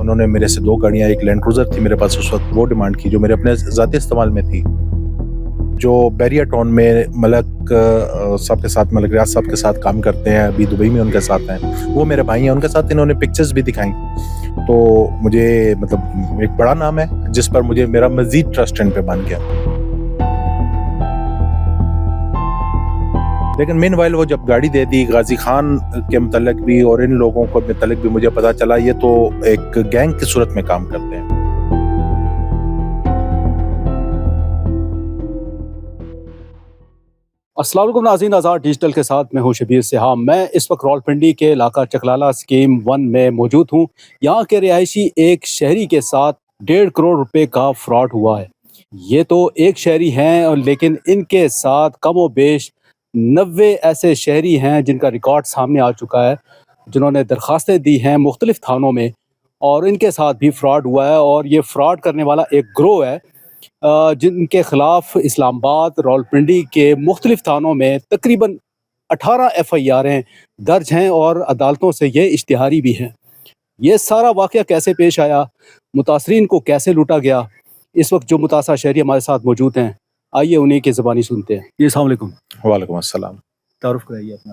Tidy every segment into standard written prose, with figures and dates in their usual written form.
انہوں نے میرے سے 2 گاڑیاں، ایک لینڈ کروزر تھی میرے پاس اس وقت، وہ ڈیمانڈ کی جو میرے اپنے ذاتی استعمال میں تھی. جو بیریا ٹاؤن میں ملک صاحب کے ساتھ، ملک ریاض صاحب کے ساتھ کام کرتے ہیں، ابھی دبئی میں ان کے ساتھ ہیں، وہ میرے بھائی ہیں. ان کے ساتھ انہوں نے پکچرز بھی دکھائیں، تو مجھے مطلب ایک بڑا نام ہے جس پر مجھے میرا مزید ٹرسٹ ان پہ بن گیا. لیکن مین وائل وہ جب گاڑی دے دی، غازی خان کے متعلق بھی اور ان لوگوں کو متعلق بھی مجھے پتا چلا یہ تو ایک گینگ کی صورت میں کام کرتے ہیں. السلام علیکم ناظرین، آزاد ڈیجیٹل کے ساتھ میں ہوں شبیر سہام. میں اس وقت راولپنڈی کے علاقہ چکلالہ اسکیم 1 میں موجود ہوں. یہاں کے رہائشی ایک شہری کے ساتھ 1.5 کروڑ روپے کا فراڈ ہوا ہے. یہ تو ایک شہری ہیں، لیکن ان کے ساتھ کم و بیش 90 ایسے شہری ہیں جن کا ریکارڈ سامنے آ چکا ہے، جنہوں نے درخواستیں دی ہیں مختلف تھانوں میں، اور ان کے ساتھ بھی فراڈ ہوا ہے. اور یہ فراڈ کرنے والا ایک گروہ ہے جن کے خلاف اسلام آباد، راولپنڈی کے مختلف تھانوں میں تقریباً 18 FIR درج ہیں اور عدالتوں سے یہ اشتہاری بھی ہیں. یہ سارا واقعہ کیسے پیش آیا، متاثرین کو کیسے لوٹا گیا، اس وقت جو متاثرہ شہری ہمارے ساتھ موجود ہیں، آئیے انہیں کی زبانی سنتے ہیں. جی السلام علیکم. وعلیکم السلام. تعارف کرائیے اپنا.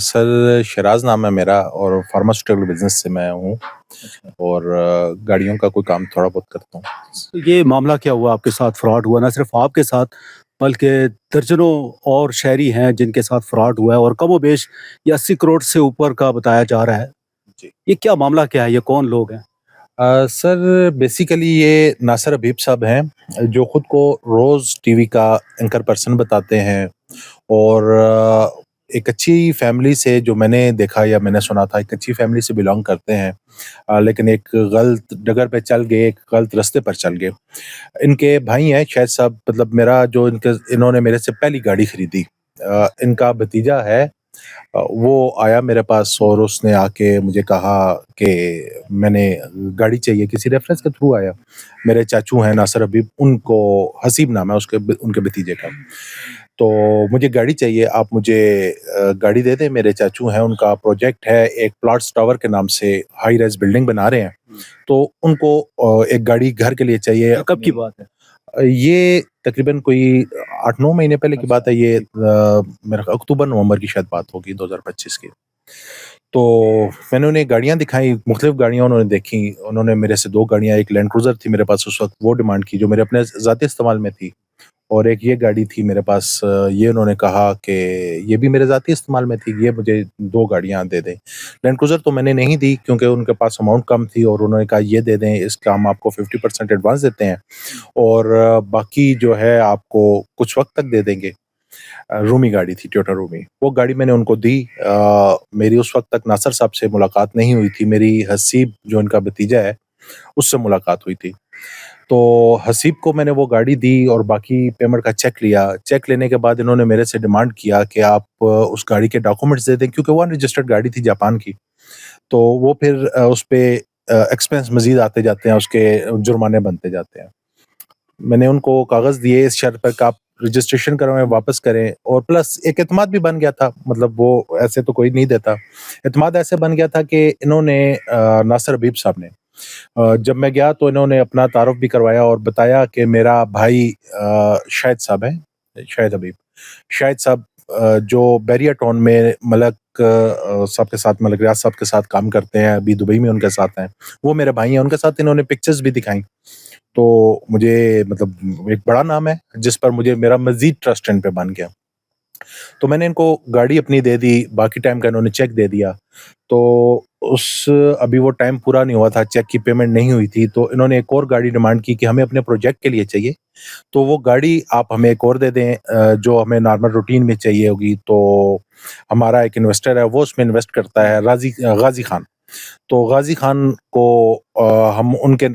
سر شراز نام ہے میرا اور فارماسیوٹیکل بزنس سے میں ہوں، اور گاڑیوں کا کوئی کام تھوڑا بہت کرتا ہوں. یہ معاملہ کیا ہوا آپ کے ساتھ؟ فراڈ ہوا نہ صرف آپ کے ساتھ بلکہ درجنوں اور شہری ہیں جن کے ساتھ فراڈ ہوا ہے، اور کم و بیش یہ 80 کروڑ سے اوپر کا بتایا جا رہا ہے. جی. یہ کیا معاملہ کیا ہے؟ یہ کون لوگ ہیں؟ سر بیسیکلی یہ ناصر حبیب صاحب ہیں جو خود کو روز ٹی وی کا اینکر پرسن بتاتے ہیں، اور ایک اچھی فیملی سے، جو میں نے دیکھا یا میں نے سنا تھا، ایک اچھی فیملی سے بلانگ کرتے ہیں، لیکن ایک غلط ڈگر پہ چل گئے، ایک غلط رستے پر چل گئے. ان کے بھائی ہیں شاید صاحب، مطلب میرا جو انہوں نے میرے سے پہلی گاڑی خریدی، ان کا بھتیجا ہے، وہ آیا میرے پاس اور اس نے آ کے مجھے کہا کہ میں نے گاڑی چاہیے، کسی ریفرنس کے تھرو آیا. میرے چاچو ہیں ناصر حبیب، ان کو حسیب نام ہے ان کے بھتیجے کا، تو مجھے گاڑی چاہیے، آپ مجھے گاڑی دے دیں. میرے چاچو ہیں، ان کا پروجیکٹ ہے ایک پلاٹس ٹاور کے نام سے، ہائی رائز بلڈنگ بنا رہے ہیں، تو ان کو ایک گاڑی گھر کے لیے چاہیے. کب کی بات ہے یہ تقریباً کوئی 8-9 مہینے پہلے کی بات ہے. یہ میرا اکتوبر نومبر کی شاید بات ہوگی 2025 کی. تو میں نے انہیں گاڑیاں دکھائیں، مختلف گاڑیاں انہوں نے دیکھی. انہوں نے میرے سے 2 گاڑیاں، ایک لینڈ کروزر تھی میرے پاس اس وقت، وہ ڈیمانڈ کی جو میرے اپنے ذاتی استعمال میں تھی، اور ایک یہ گاڑی تھی میرے پاس. یہ انہوں نے کہا کہ یہ بھی میرے ذاتی استعمال میں تھی، یہ مجھے 2 گاڑیاں دے دیں. لینڈ کروزر تو میں نے نہیں دی کیونکہ ان کے پاس اماؤنٹ کم تھی، اور انہوں نے کہا یہ دے دیں، اس کا ہم آپ کو 50% ایڈوانس دیتے ہیں اور باقی جو ہے آپ کو کچھ وقت تک دے دیں گے. رومی گاڑی تھی، ٹویوٹا رومی. وہ گاڑی میں نے ان کو دی. میری اس وقت تک ناصر صاحب سے ملاقات نہیں ہوئی تھی، میری حسیب جو ان کا بھتیجا ہے اس سے ملاقات ہوئی تھی. تو حسیب کو میں نے وہ گاڑی دی اور باقی پیمنٹ کا چیک لیا. چیک لینے کے بعد انہوں نے میرے سے ڈیمانڈ کیا کہ آپ اس گاڑی کے ڈاکومنٹس دے دیں، کیونکہ وہ انرجسٹرڈ گاڑی تھی جاپان کی. تو وہ پھر اس پہ ایکسپینس مزید آتے جاتے ہیں، اس کے جرمانے بنتے جاتے ہیں. میں نے ان کو کاغذ دیے اس شرط پر کہ آپ رجسٹریشن کروائیں، واپس کریں، اور پلس ایک اعتماد بھی بن گیا تھا. مطلب وہ ایسے تو کوئی نہیں دیتا، اعتماد ایسے بن گیا تھا کہ انہوں نے ناصر حبیب صاحب نے جب میں گیا تو انہوں نے اپنا تعارف بھی کروایا اور بتایا کہ میرا بھائی شاہد صاحب ہیں، شاہد حبیب، شاہد صاحب جو بیریا ٹاؤن میں ملک صاحب کے ساتھ، ملک ریاض صاحب کے ساتھ کام کرتے ہیں، ابھی دبئی میں ان کے ساتھ ہیں، وہ میرے بھائی ہیں. ان کے ساتھ انہوں نے پکچرز بھی دکھائیں، تو مجھے مطلب ایک بڑا نام ہے جس پر مجھے میرا مزید ٹرسٹ ان پہ بن گیا. تو میں نے ان کو گاڑی اپنی دے دی، باقی ٹائم کا انہوں نے چیک دے دیا. تو ابھی وہ ٹائم پورا نہیں ہوا تھا، چیک کی پیمنٹ نہیں ہوئی تھی، تو انہوں نے ایک اور گاڑی ڈیمانڈ کی کہ ہمیں اپنے پروجیکٹ کے لیے چاہیے، تو وہ گاڑی آپ ہمیں ایک اور دے دیں جو ہمیں نارمل روٹین میں چاہیے ہوگی. تو ہمارا ایک انویسٹر ہے، وہ اس میں انویسٹ کرتا ہے، غازی خان. تو غازی خان کو ہم ان کے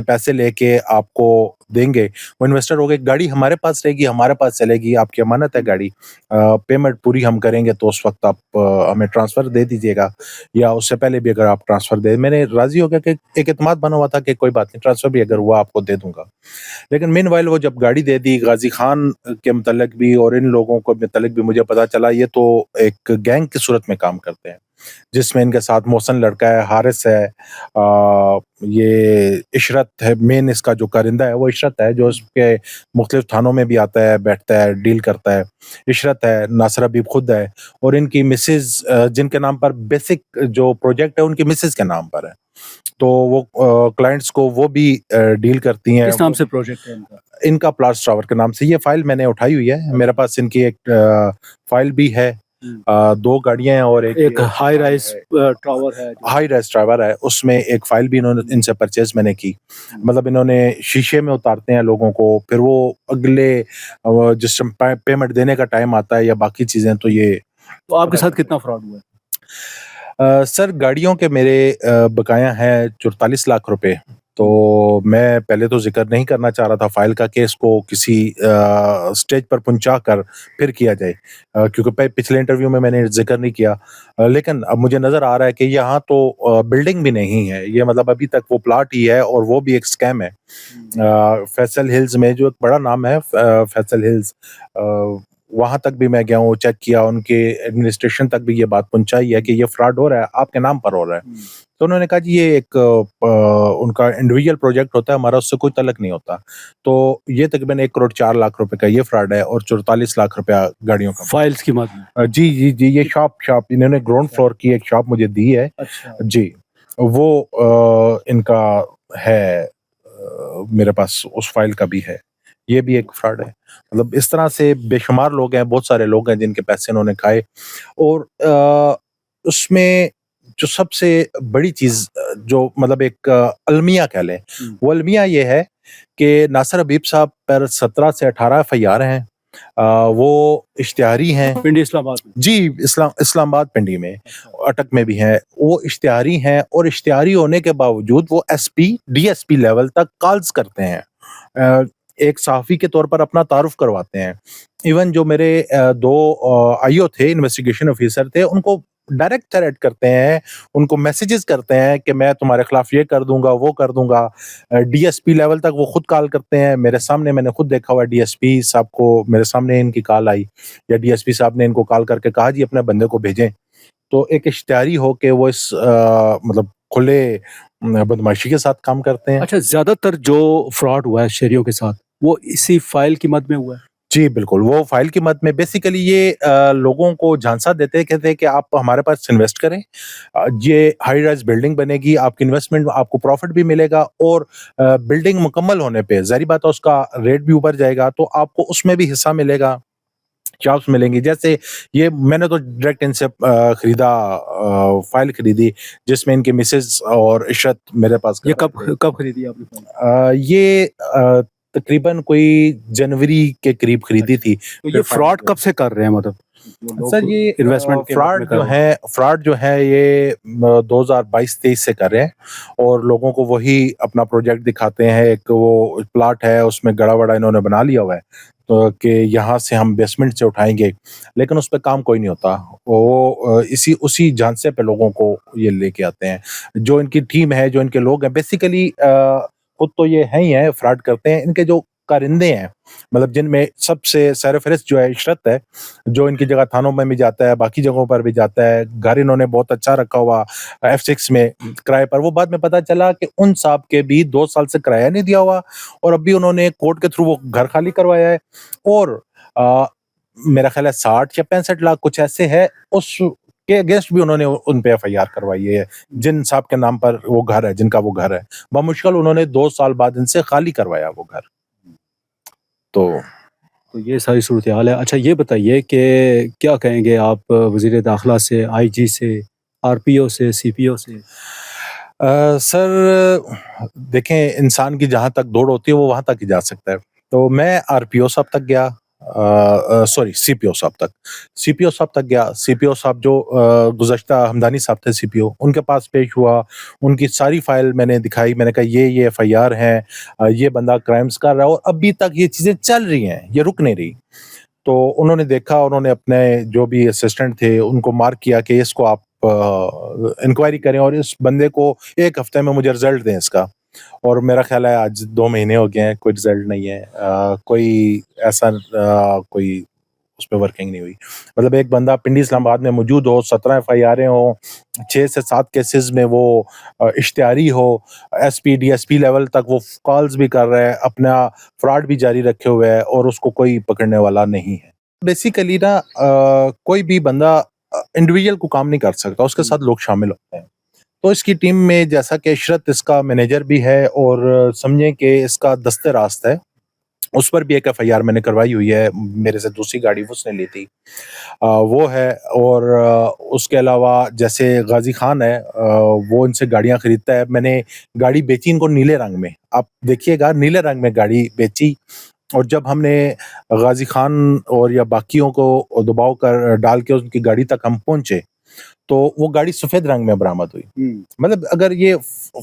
پیسے لے کے آپ کو دیں گے. وہ انویسٹر ہو گئے، گاڑی ہمارے پاس رہے گی، ہمارے پاس چلے گی، آپ کی امانت ہے گاڑی، پیمنٹ پوری ہم کریں گے، تو اس وقت آپ ہمیں ٹرانسفر دے دیجیے گا، یا اس سے پہلے بھی اگر آپ ٹرانسفر دے. میں نے راضی ہو گیا کہ ایک اعتماد بنا ہوا تھا کہ کوئی بات نہیں، ٹرانسفر بھی اگر ہوا آپ کو دے دوں گا. لیکن مین وائل وہ جب گاڑی دے دی، غازی خان کے متعلق بھی اور ان لوگوں کو متعلق بھی مجھے پتا چلا یہ تو ایک گینگ کی صورت میں کام کرتے ہیں. جس میں ان کے ساتھ محسن لڑکا ہے, حارث ہے, یہ عشرت ہے, مین اس کا جو کارندہ ہے وہ عشرت ہے, جو اس کے مختلف تھانوں میں بھی آتا ہے, بیٹھتا ہے, ڈیل کرتا ہے. عشرت ہے, ناصر حبیب خود ہے, اور ان کی مسز جن کے نام پر بیسک جو پروجیکٹ ہے ان کی مسز کے نام پر ہے, تو وہ کلائنٹس کو وہ بھی ڈیل کرتی ہیں. کس نام سے پروجیکٹ ہے ان کا؟ ان کا پلاس ٹاور کے نام سے. یہ فائل میں نے اٹھائی ہوئی ہے, میرے پاس ان کی ایک فائل بھی ہے, 2 گاڑیاں ہیں اور ایک ہائی رائز ٹاور ہے, ہائی رائز ٹاور ہے, اس میں ایک فائل بھی انہوں نے ان سے پرچیز میں نے کی. مطلب انہوں نے شیشے میں اتارتے ہیں لوگوں کو, پھر وہ اگلے جس پیمنٹ دینے کا ٹائم آتا ہے یا باقی چیزیں, تو یہ. تو آپ کے ساتھ کتنا فراڈ ہوا ہے؟ سر گاڑیوں کے میرے بقایا ہیں 44 لاکھ روپے. تو میں پہلے تو ذکر نہیں کرنا چاہ رہا تھا فائل کا کہ اس کو کسی سٹیج پر پہنچا کر پھر کیا جائے, کیونکہ پچھلے انٹرویو میں نے ذکر نہیں کیا, لیکن اب مجھے نظر آ رہا ہے کہ یہاں تو بلڈنگ بھی نہیں ہے, یہ مطلب ابھی تک وہ پلاٹ ہی ہے, اور وہ بھی ایک سکیم ہے. فیصل ہلز میں جو ایک بڑا نام ہے فیصل ہلز, وہاں تک بھی میں گیا ہوں, چیک کیا, ان کے ایڈمنسٹریشن تک بھی یہ بات پہنچائی ہے کہ یہ فراڈ ہو رہا ہے, آپ کے نام پر ہو رہا ہے. تو انہوں نے کہا جی یہ ایک ان کا انڈیویجول پروجیکٹ ہوتا ہے, ہمارا اس سے کوئی تعلق نہیں ہوتا. تو یہ تقریباً 1 کروڑ 4 لاکھ روپے کا یہ فراڈ ہے, اور 44 لاکھ روپیہ گاڑیوں کا. فائلز کی مد جی جی جی, یہ شاپ انہوں نے گراؤنڈ فلور کی ایک شاپ مجھے دی ہے. جی, وہ ان کا ہے, میرے پاس اس فائل کا بھی ہے. یہ بھی ایک فراڈ ہے. مطلب اس طرح سے بے شمار لوگ ہیں, بہت سارے لوگ ہیں جن کے پیسے انہوں نے کھائے. اور اس میں جو سب سے بڑی چیز جو مطلب ایک المیہ کہہ لیں, وہ المیہ یہ ہے کہ ناصر حبیب صاحب پر 17 سے 18 FIR ہیں, وہ اشتہاری ہیں. پنڈی اسلام آباد میں؟ جی, اسلام آباد پنڈی میں, اٹک میں بھی ہیں. وہ اشتہاری ہیں, اور اشتہاری ہونے کے باوجود وہ SP DSP لیول تک کالز کرتے ہیں, ایک صحافی کے طور پر اپنا تعارف کرواتے ہیں. ایون جو میرے 2 IO تھے, انویسٹیگیشن آفیسر تھے, ان کو ڈائریکٹ تھریٹ کرتے ہیں, ان کو میسیجز کرتے ہیں کہ میں تمہارے خلاف یہ کر دوں گا, وہ کر دوں گا. DSP لیول تک وہ خود کال کرتے ہیں. میرے سامنے میں نے خود دیکھا ہوا DSP صاحب کو, میرے سامنے ان کی کال آئی, یا DSP صاحب نے ان کو کال کر کے کہا جی اپنے بندے کو بھیجیں. تو ایک اشتہاری ہو کے وہ اس مطلب کھلے بدمعاشی کے ساتھ کام کرتے ہیں. اچھا, زیادہ تر جو فراڈ ہوا ہے شہریوں کے ساتھ وہ اسی فائل کی مد میں ہوا ہے؟ جی بالکل, وہ فائل کی مد میں بیسیکلی یہ لوگوں کو جھانسا دیتے, کہتے ہیں کہ آپ ہمارے پاس انویسٹ کریں, یہ ہائی رائز بلڈنگ بنے گی, آپ کی انویسٹمنٹ آپ کو پروفٹ بھی ملے گا, اور بلڈنگ مکمل ہونے پہ ظاہری بات ہے اس کا ریٹ بھی اوپر جائے گا, تو آپ کو اس میں بھی حصہ ملے گا, شاپس ملیں گی. جیسے یہ میں نے تو ڈائریکٹ ان سے خریدا, فائل خریدی جس میں ان کے مسز اور عشرت میرے پاس. یہ کب خریدی آپ نے؟ یہ تقریباً کوئی جنوری کے قریب خریدی تھی. تو یہ فراڈ کب سے کر رہے ہیں؟ مطلب سر یہ انویسٹمنٹ فراڈ جو ہے یہ 2022-23 سے کر رہے ہیں, اور لوگوں کو وہی اپنا پروجیکٹ دکھاتے ہیں. ایک وہ پلاٹ ہے, اس میں گڑا وڑا انہوں نے بنا لیا ہوا ہے, تو کہ یہاں سے ہم بیسمنٹ سے اٹھائیں گے, لیکن اس پہ کام کوئی نہیں ہوتا. وہ اسی جھانسے پہ لوگوں کو یہ لے کے آتے ہیں. جو ان کی ٹیم ہے, جو ان کے لوگ ہیں, بیسیکلی خود تو یہ ہیں ہی ہیں, فراڈ کرتے ہیں. ان کے جو کارندے ہیں, مطلب جن میں سب سے سیر فہرست جو ہے عشرت ہے, جو ان کی جگہ تھانوں میں بھی جاتا ہے, باقی جگہوں پر بھی جاتا ہے. گھر انہوں نے بہت اچھا رکھا ہوا F6 میں کرائے پر. وہ بعد میں پتا چلا کہ ان صاحب کے بھی 2 سال سے کرایہ نہیں دیا ہوا, اور اب بھی انہوں نے کورٹ کے تھرو وہ گھر خالی کروایا ہے. اور میرا خیال ہے 60 یا 65 لاکھ کچھ ایسے ہے, اس کے اگینسٹ بھی انہوں نے ان پہ FIR کروائی ہے, جن صاحب کے نام پر وہ گھر ہے, جن کا وہ گھر ہے. بمشکل انہوں نے 2 سال بعد ان سے خالی کروایا وہ گھر. تو یہ ساری صورتحال ہے. اچھا یہ بتائیے کہ کیا کہیں گے آپ وزیر داخلہ سے, IG سے, RPO سے, CPO سے؟ سر دیکھیں, انسان کی جہاں تک دوڑ ہوتی ہے وہ وہاں تک ہی جا سکتا ہے. تو میں RPO صاحب تک گیا, CPO صاحب تک. CPO صاحب تک گیا. CPO صاحب جو گزشتہ ہمدانی صاحب تھے CPO, ان کے پاس پیش ہوا, ان کی ساری فائل میں نے دکھائی. میں نے کہا یہ FIR ہیں, یہ بندہ کرائمز کر رہا ہے, اور ابھی تک یہ چیزیں چل رہی ہیں, یہ رک نہیں رہی. تو انہوں نے دیکھا, انہوں نے اپنے جو بھی اسسٹنٹ تھے ان کو مارک کیا کہ اس کو آپ انکوائری کریں, اور اس بندے کو 1 ہفتے میں مجھے رزلٹ دیں اس کا. اور میرا خیال ہے آج 2 مہینے ہو گئے ہیں, کوئی رزلٹ نہیں ہے. کوئی ایسا کوئی اس پہ ورکنگ نہیں ہوئی. مطلب ایک بندہ پنڈی اسلام آباد میں موجود ہو, 17 FIR ہوں, 6 سے 7 کیسز میں وہ اشتہاری ہو, SP DSP لیول تک وہ کالز بھی کر رہا ہے, اپنا فراڈ بھی جاری رکھے ہوئے ہے, اور اس کو کوئی پکڑنے والا نہیں ہے. بیسیکلی نا کوئی بھی بندہ انڈیویجول کو کام نہیں کر سکتا, اس کے ساتھ لوگ شامل ہوتے ہیں. تو اس کی ٹیم میں جیسا کہ عشرت اس کا مینیجر بھی ہے, اور سمجھیں کہ اس کا دست راست ہے, اس پر بھی ایک FIR میں نے کروائی ہوئی ہے. میرے سے دوسری گاڑی اس نے لی تھی, وہ ہے. اور اس کے علاوہ جیسے غازی خان ہے, وہ ان سے گاڑیاں خریدتا ہے. میں نے گاڑی بیچی ان کو نیلے رنگ میں, آپ دیکھیے گا نیلے رنگ میں گاڑی بیچی. اور جب ہم نے غازی خان اور یا باقیوں کو دباؤ کر ڈال کے ان کی گاڑی تک ہم پہنچے, تو وہ گاڑی سفید رنگ میں برآمد ہوئی. مطلب اگر یہ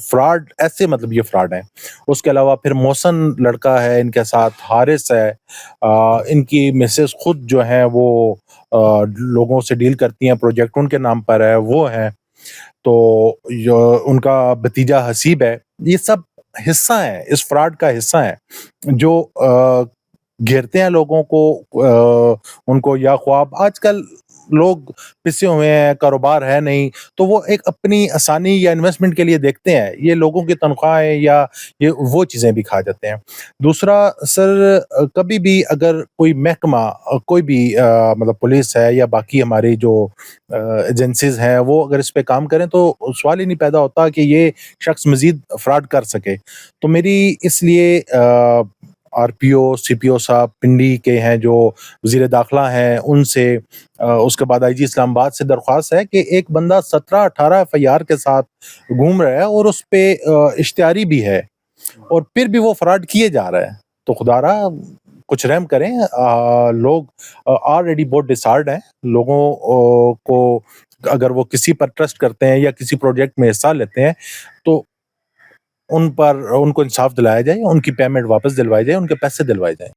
فراڈ ایسے, مطلب یہ فراڈ ہے. اس کے علاوہ پھر محسن لڑکا ہے ان کے ساتھ, حارث ہے, ان کی مسز خود جو ہیں وہ لوگوں سے ڈیل کرتی ہیں, پروجیکٹ ان کے نام پر ہے, وہ ہیں. تو ان کا بھتیجا حسیب ہے. یہ سب حصہ ہیں, اس فراڈ کا حصہ ہیں, جو گھیرتے ہیں لوگوں کو, ان کو یا خواب. آج کل لوگ پسے ہوئے ہیں, کاروبار ہے نہیں, تو وہ ایک اپنی آسانی یا انویسٹمنٹ کے لیے دیکھتے ہیں. یہ لوگوں کی تنخواہیں یا یہ وہ چیزیں بھی کھا جاتے ہیں. دوسرا سر, کبھی بھی اگر کوئی محکمہ, کوئی بھی مطلب پولیس ہے یا باقی ہماری جو ایجنسیز ہیں, وہ اگر اس پہ کام کریں تو سوال ہی نہیں پیدا ہوتا کہ یہ شخص مزید فراڈ کر سکے. تو میری اس لیے RPO CPO صاحب پنڈی کے ہیں جو وزیر داخلہ ہیں, ان سے, اس کے بعد IG اسلام آباد سے درخواست ہے کہ ایک بندہ 17-18 FIR کے ساتھ گھوم رہا ہے, اور اس پہ اشتہاری بھی ہے, اور پھر بھی وہ فراڈ کیے جا رہا ہے. تو خدا را کچھ رحم کریں. لوگ آلریڈی بہت ڈسارڈ ہیں. لوگوں کو اگر وہ کسی پر ٹرسٹ کرتے ہیں یا کسی پروجیکٹ میں حصہ لیتے ہیں, تو ان کو انصاف دلایا جائے, ان کی پیمنٹ واپس دلوائی جائے, ان کے پیسے دلوائے جائیں.